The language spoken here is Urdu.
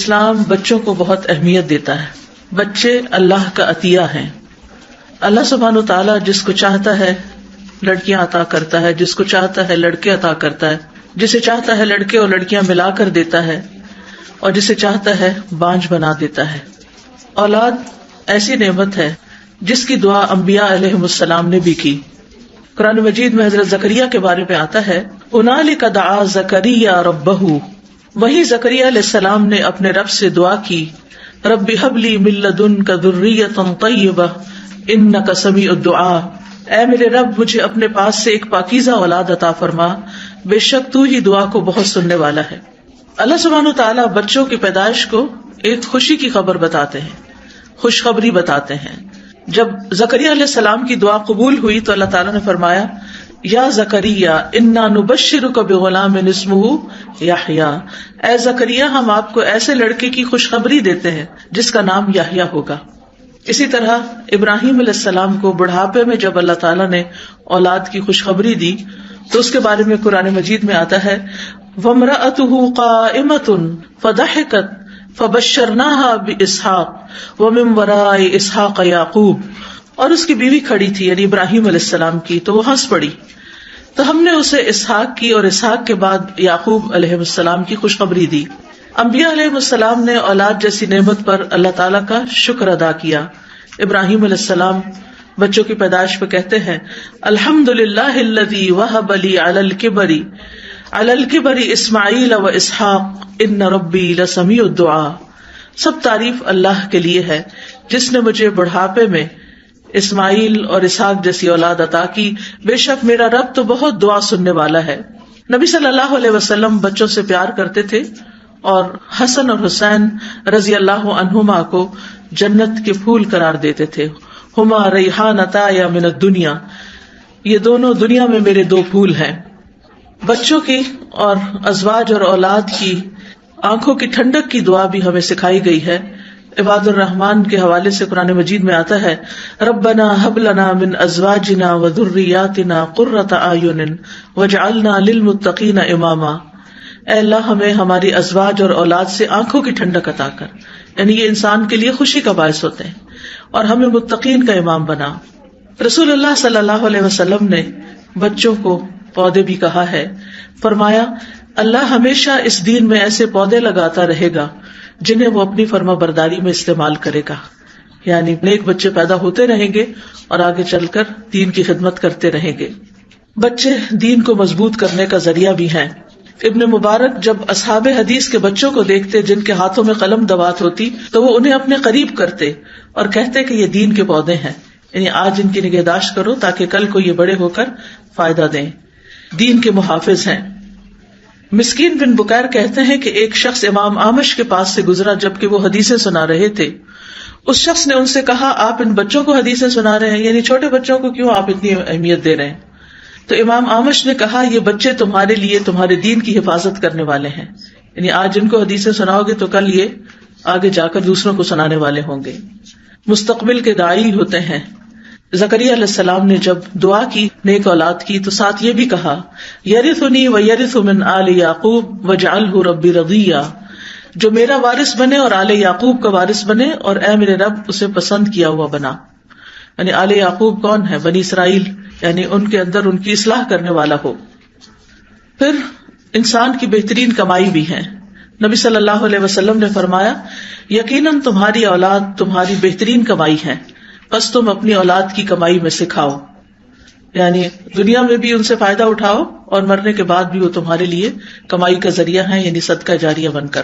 اسلام بچوں کو بہت اہمیت دیتا ہے۔ بچے اللہ کا عطیہ ہیں۔ اللہ سبحانہ و تعالیٰ جس کو چاہتا ہے لڑکیاں عطا کرتا ہے، جس کو چاہتا ہے لڑکے عطا کرتا ہے، جسے چاہتا ہے لڑکے اور لڑکیاں ملا کر دیتا ہے، اور جسے چاہتا ہے بانجھ بنا دیتا ہے۔ اولاد ایسی نعمت ہے جس کی دعا انبیاء علیہم السلام نے بھی کی۔ قرآن مجید میں حضرت زکریا کے بارے میں آتا ہے، ہنالک دعا زکریا ربہ، وہی زکریا علیہ السلام نے اپنے رب سے دعا کی، رب ہب لی من لدنک ذریۃ طیبہ انک سمیع الدعاء، اے میرے رب مجھے اپنے پاس سے ایک پاکیزہ اولاد عطا فرما، بے شک تو ہی دعا کو بہت سننے والا ہے۔ اللہ سبحانہ و تعالیٰ بچوں کی پیدائش کو ایک خوشی کی خبر بتاتے ہیں، خوشخبری بتاتے ہیں۔ جب زکریا علیہ السلام کی دعا قبول ہوئی تو اللہ تعالیٰ نے فرمایا، یا زکریا انا نبشرک بغلام اسمہ یحییٰ، اے زکریا ہم آپ کو ایسے لڑکے کی خوشخبری دیتے ہیں جس کا نام یحییٰ ہوگا۔ اسی طرح ابراہیم علیہ السلام کو بڑھاپے میں جب اللہ تعالیٰ نے اولاد کی خوشخبری دی تو اس کے بارے میں قرآن مجید میں آتا ہے، وامرأته قائمة فضحكت فبشرناها بإسحاق ومن وراء اسحاق یعقوب، اور اس کی بیوی کھڑی تھی یعنی ابراہیم علیہ السلام کی، تو وہ ہنس پڑی، تو ہم نے اسے اسحاق کی اور اسحاق کے بعد یعقوب علیہ السلام کی خوشخبری دی۔ انبیاء علیہ السلام نے اولاد جیسی نعمت پر اللہ تعالیٰ کا شکر ادا کیا۔ ابراہیم علیہ السلام بچوں کی پیدائش پہ کہتے ہیں، الحمدللہ الذی وہب لی علی الکبر اسماعیل و اسحاق ان ربی لسمیع الدعاء، سب تعریف اللہ کے لیے ہے جس نے مجھے بڑھاپے میں اسماعیل اور اسحاق جیسی اولاد عطا کی، بے شک میرا رب تو بہت دعا سننے والا ہے۔ نبی صلی اللہ علیہ وسلم بچوں سے پیار کرتے تھے اور حسن اور حسین رضی اللہ عنہما کو جنت کے پھول قرار دیتے تھے، ہما ریحانتا من الدنیا، یہ دونوں دنیا میں میرے دو پھول ہیں۔ بچوں کی اور ازواج اور اولاد کی آنکھوں کی ٹھنڈک کی دعا بھی ہمیں سکھائی گئی ہے۔ عباد الرحمن کے حوالے سے قرآن مجید میں آتا ہے، ربنا ہب لنا من ازواجنا وذریاتنا قرۃ اعین واجعلنا للمتقین اماما، اے اللہ ہمیں ہماری ازواج اور اولاد سے آنکھوں کی ٹھنڈک عطا کر، یعنی یہ انسان کے لیے خوشی کا باعث ہوتے ہیں، اور ہمیں متقین کا امام بنا۔ رسول اللہ صلی اللہ علیہ وسلم نے بچوں کو پودے بھی کہا ہے، فرمایا اللہ ہمیشہ اس دین میں ایسے پودے لگاتا رہے گا جنہیں وہ اپنی فرما برداری میں استعمال کرے گا، یعنی نیک بچے پیدا ہوتے رہیں گے اور آگے چل کر دین کی خدمت کرتے رہیں گے۔ بچے دین کو مضبوط کرنے کا ذریعہ بھی ہیں۔ ابن مبارک جب اصحاب حدیث کے بچوں کو دیکھتے جن کے ہاتھوں میں قلم دوات ہوتی تو وہ انہیں اپنے قریب کرتے اور کہتے کہ یہ دین کے پودے ہیں، یعنی آج ان کی نگہداشت کرو تاکہ کل کو یہ بڑے ہو کر فائدہ دیں، دین کے محافظ ہیں۔ مسکین بن بکیر کہتے ہیں کہ ایک شخص امام اعمش کے پاس سے گزرا جبکہ وہ حدیثیں سنا رہے تھے۔ اس شخص نے ان سے کہا، آپ ان بچوں کو حدیثیں سنا رہے ہیں، یعنی چھوٹے بچوں کو کیوں آپ اتنی اہمیت دے رہے ہیں؟ تو امام اعمش نے کہا، یہ بچے تمہارے لیے تمہارے دین کی حفاظت کرنے والے ہیں، یعنی آج ان کو حدیثیں سناؤ گے تو کل یہ آگے جا کر دوسروں کو سنانے والے ہوں گے، مستقبل کے داعی ہوتے ہیں۔ زکریا علیہ السلام نے جب دعا کی نیک اولاد کی تو ساتھ یہ بھی کہا، یرثنی ویرث من آل یعقوب واجعلہ ربی رضیا، جو میرا وارث بنے اور آل یعقوب کا وارث بنے، اور اے میرے رب اسے پسند کیا ہوا بنا۔ یعنی آل یعقوب کون ہے؟ بنی اسرائیل، یعنی ان کے اندر ان کی اصلاح کرنے والا ہو۔ پھر انسان کی بہترین کمائی بھی ہے۔ نبی صلی اللہ علیہ وسلم نے فرمایا، یقیناً تمہاری اولاد تمہاری بہترین کمائی ہے، بس تم اپنی اولاد کی کمائی میں سے کھاؤ، یعنی دنیا میں بھی ان سے فائدہ اٹھاؤ اور مرنے کے بعد بھی وہ تمہارے لیے کمائی کا ذریعہ ہے، یعنی صدقہ جاریہ بن کر۔